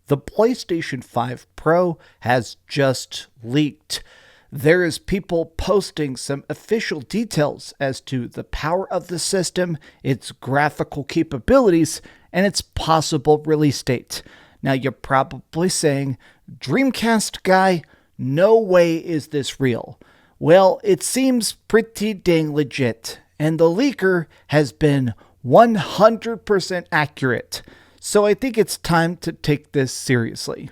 the PlayStation 5 Pro has just leaked. There is people posting some official details as to the power of the system, its graphical capabilities, and its possible release date. Now you're probably saying, DreamcastGuy, no way is this real. Well, it seems pretty dang legit, and the leaker has been 100% accurate. So I think it's time to take this seriously.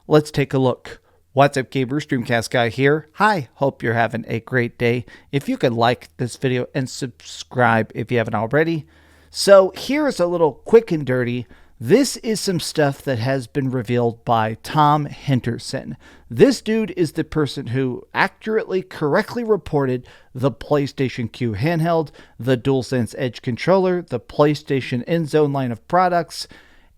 Let's take a look. What's up, gamers? DreamcastGuy here. Hi, hope you're having a great day. If you could like this video and subscribe if you haven't already. So here's a little quick and dirty. This is some stuff that has been revealed by Tom Henderson. This dude is the person who accurately, correctly reported the PlayStation Q handheld, the DualSense Edge controller, the PlayStation InZone line of products.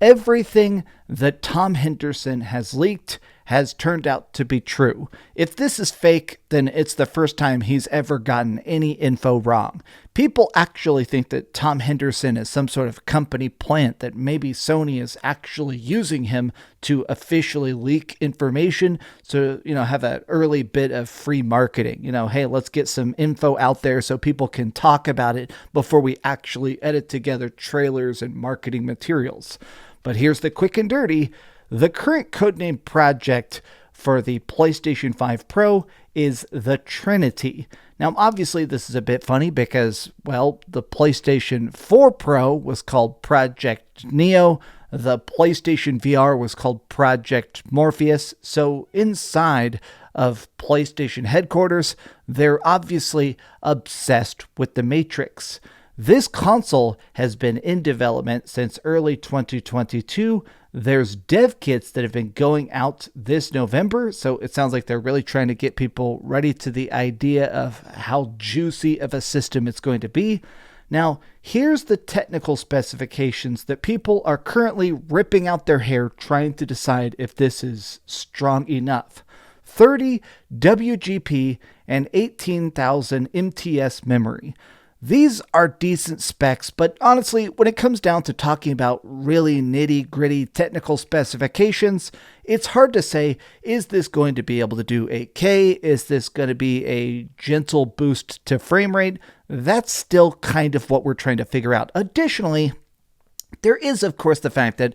Everything that Tom Henderson has leaked has turned out to be true. If this is fake, then it's the first time he's ever gotten any info wrong. People actually think that Tom Henderson is some sort of company plant, that maybe Sony is actually using him to officially leak information to, have an early bit of free marketing. Hey, let's get some info out there so people can talk about it before we actually edit together trailers and marketing materials. But here's the quick and dirty. The current codename project for the PlayStation 5 Pro is the Trinity. Now, obviously, this is a bit funny because, well, the PlayStation 4 Pro was called Project Neo. The PlayStation VR was called Project Morpheus. So inside of PlayStation headquarters, they're obviously obsessed with the Matrix. This console has been in development since early 2022. There's dev kits that have been going out this November, so it sounds like they're really trying to get people ready to the idea of how juicy of a system it's going to be. Now, here's the technical specifications that people are currently ripping out their hair trying to decide if this is strong enough. 30 WGP and 18,000 MTS memory. These are decent specs, but honestly, when it comes down to talking about really nitty-gritty technical specifications, it's hard to say, is this going to be able to do 8K? Is this going to be a gentle boost to frame rate? That's still kind of what we're trying to figure out. Additionally, there is, of course, the fact that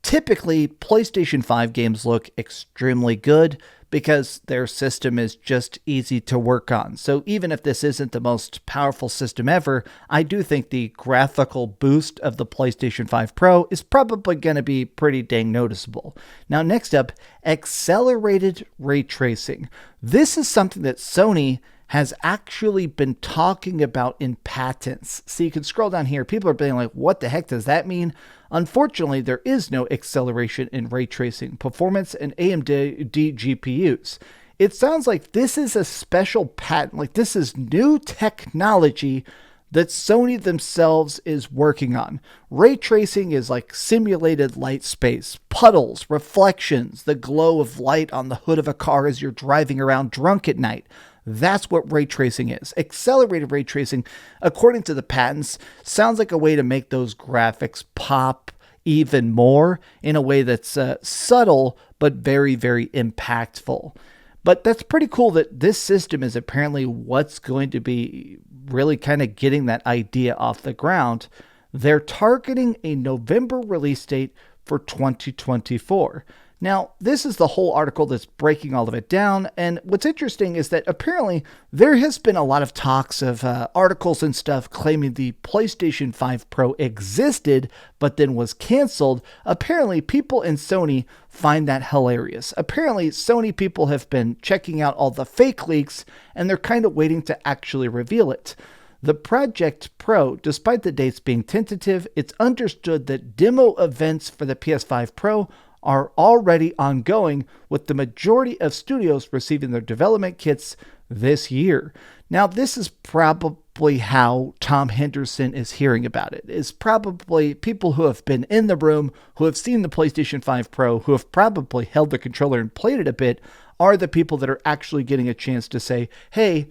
typically PlayStation 5 games look extremely good because their system is just easy to work on. So even if this isn't the most powerful system ever, I do think the graphical boost of the PlayStation 5 Pro is probably going to be pretty dang noticeable. Now, next up, accelerated ray tracing. This is something that Sony has actually been talking about in patents. So you can scroll down here. People are being like, what the heck does that mean? Unfortunately, there is no acceleration in ray tracing performance in AMD GPUs. It sounds like this is a special patent, like this is new technology that Sony themselves is working on. Ray tracing is like simulated light space, puddles, reflections, the glow of light on the hood of a car as you're driving around drunk at night. That's what ray tracing is. Accelerated ray tracing, according to the patents, sounds like a way to make those graphics pop even more in a way that's subtle but very, very impactful. But that's pretty cool that this system is apparently what's going to be really kind of getting that idea off the ground. They're targeting a November release date for 2024. Now, this is the whole article that's breaking all of it down, and what's interesting is that apparently there has been a lot of talks of articles and stuff claiming the PlayStation 5 Pro existed, but then was canceled. Apparently, people in Sony find that hilarious. Apparently, Sony people have been checking out all the fake leaks, and they're kind of waiting to actually reveal it. The Project Pro, despite the dates being tentative, it's understood that demo events for the PS5 Pro are already ongoing, with the majority of studios receiving their development kits this year. Now, this is probably how Tom Henderson is hearing about it. It's probably people who have been in the room, who have seen the PlayStation 5 Pro, who have probably held the controller and played it a bit, are the people that are actually getting a chance to say, hey,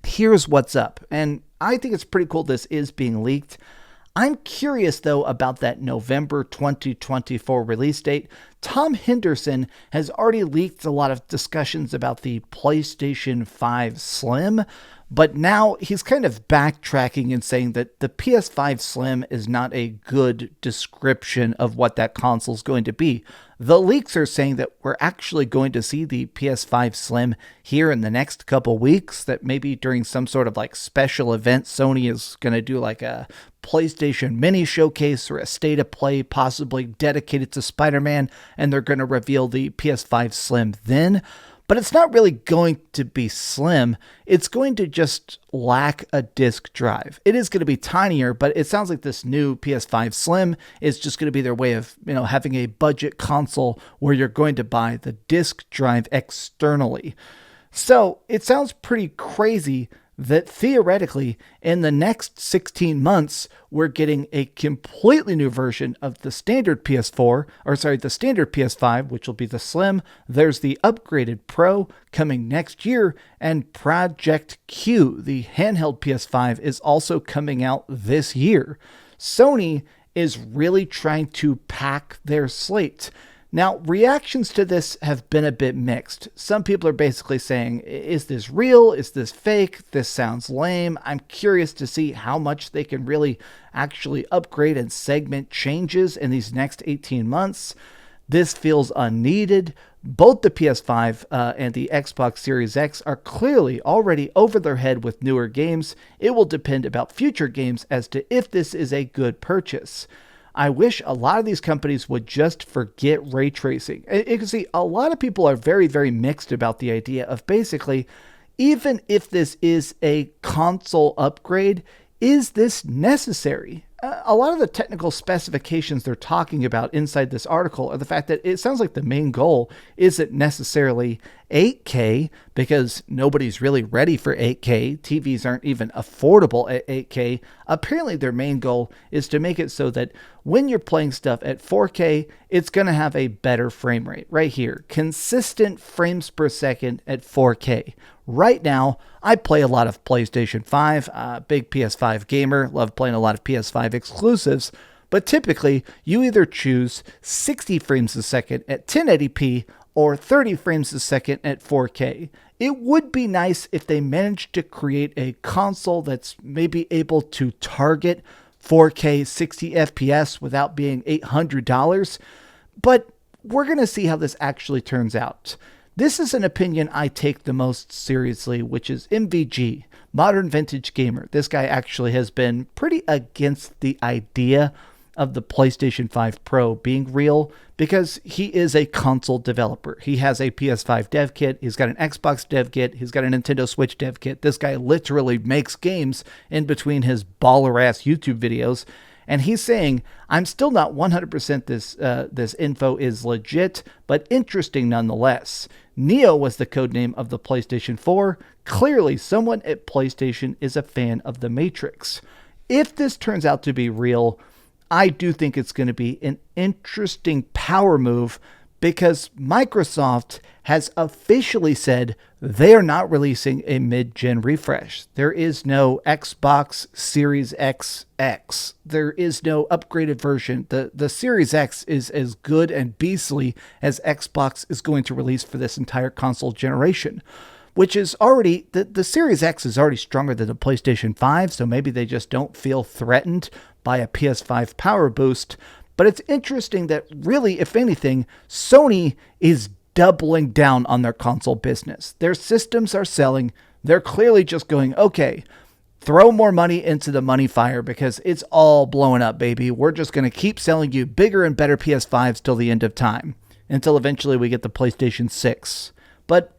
here's what's up. And I think it's pretty cool this is being leaked. I'm curious, though, about that November 2024 release date. Tom Henderson has already leaked a lot of discussions about the PlayStation 5 Slim, but now he's kind of backtracking and saying that the PS5 Slim is not a good description of what that console is going to be. The leaks are saying that we're actually going to see the PS5 Slim here in the next couple weeks, that maybe during some sort of like special event, Sony is going to do like a PlayStation Mini showcase or a state of play possibly dedicated to Spider-Man, and they're going to reveal the PS5 Slim then. But it's not really going to be slim. It's going to just lack a disk drive. It is going to be tinier, but it sounds like this new PS5 Slim is just going to be their way of, having a budget console where you're going to buy the disk drive externally. So it sounds pretty crazy that theoretically in the next 16 months, we're getting a completely new version of the standard the standard PS5, which will be the Slim. There's the upgraded Pro coming next year, and Project Q, the handheld PS5, is also coming out this year. Sony is really trying to pack their slate. Now, reactions to this have been a bit mixed. Some people are basically saying, is this real? Is this fake? This sounds lame. I'm curious to see how much they can really actually upgrade and segment changes in these next 18 months. This feels unneeded. Both the PS5 and the Xbox Series X are clearly already over their head with newer games. It will depend about future games as to if this is a good purchase. I wish a lot of these companies would just forget ray tracing. You can see a lot of people are very, very mixed about the idea of basically, even if this is a console upgrade, is this necessary? A lot of the technical specifications they're talking about inside this article are the fact that it sounds like the main goal isn't necessarily 8K, because nobody's really ready for 8K. TVs aren't even affordable at 8K. Apparently their main goal is to make it so that when you're playing stuff at 4K, it's going to have a better frame rate. Right here, consistent frames per second at 4K. Right now, I play a lot of PlayStation 5, big PS5 gamer, love playing a lot of PS5 exclusives, but typically you either choose 60 frames a second at 1080p or 30 frames a second at 4K. It would be nice if they managed to create a console that's maybe able to target 4K 60 FPS without being $800, but we're going to see how this actually turns out. This is an opinion I take the most seriously, which is MVG, Modern Vintage Gamer. This guy actually has been pretty against the idea of the PlayStation 5 Pro being real because he is a console developer. He has a PS5 dev kit, he's got an Xbox dev kit, he's got a Nintendo Switch dev kit. This guy literally makes games in between his baller-ass YouTube videos. And he's saying, I'm still not 100% this info is legit, but interesting nonetheless. Neo was the codename of the PlayStation 4. Clearly, someone at PlayStation is a fan of The Matrix. If this turns out to be real, I do think it's going to be an interesting power move, because Microsoft has officially said they are not releasing a mid-gen refresh. There is no Xbox Series XX. There is no upgraded version. The Series X is as good and beastly as Xbox is going to release for this entire console generation, which is already, the Series X is already stronger than the PlayStation 5, so maybe they just don't feel threatened by a PS5 power boost. But it's interesting that really, if anything, Sony is doubling down on their console business. Their systems are selling. They're clearly just going, okay, throw more money into the money fire because it's all blowing up, baby. We're just going to keep selling you bigger and better PS5s till the end of time, until eventually we get the PlayStation 6. But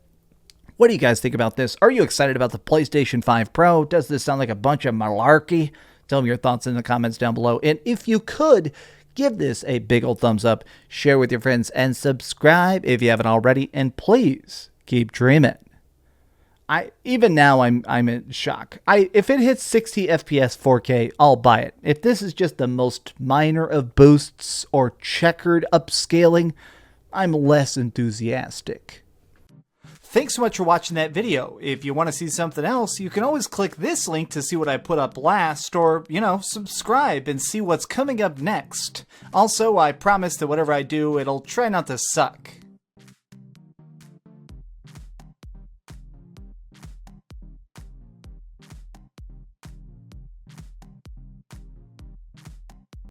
what do you guys think about this? Are you excited about the PlayStation 5 Pro? Does this sound like a bunch of malarkey? Tell me your thoughts in the comments down below. And if you could, give this a big old thumbs up, share with your friends, and subscribe if you haven't already. And please keep dreaming. Even now I'm in shock. If it hits 60 FPS 4K, I'll buy it. If this is just the most minor of boosts or checkered upscaling, I'm less enthusiastic. Thanks so much for watching that video. If you want to see something else, you can always click this link to see what I put up last, or, subscribe and see what's coming up next. Also, I promise that whatever I do, it'll try not to suck.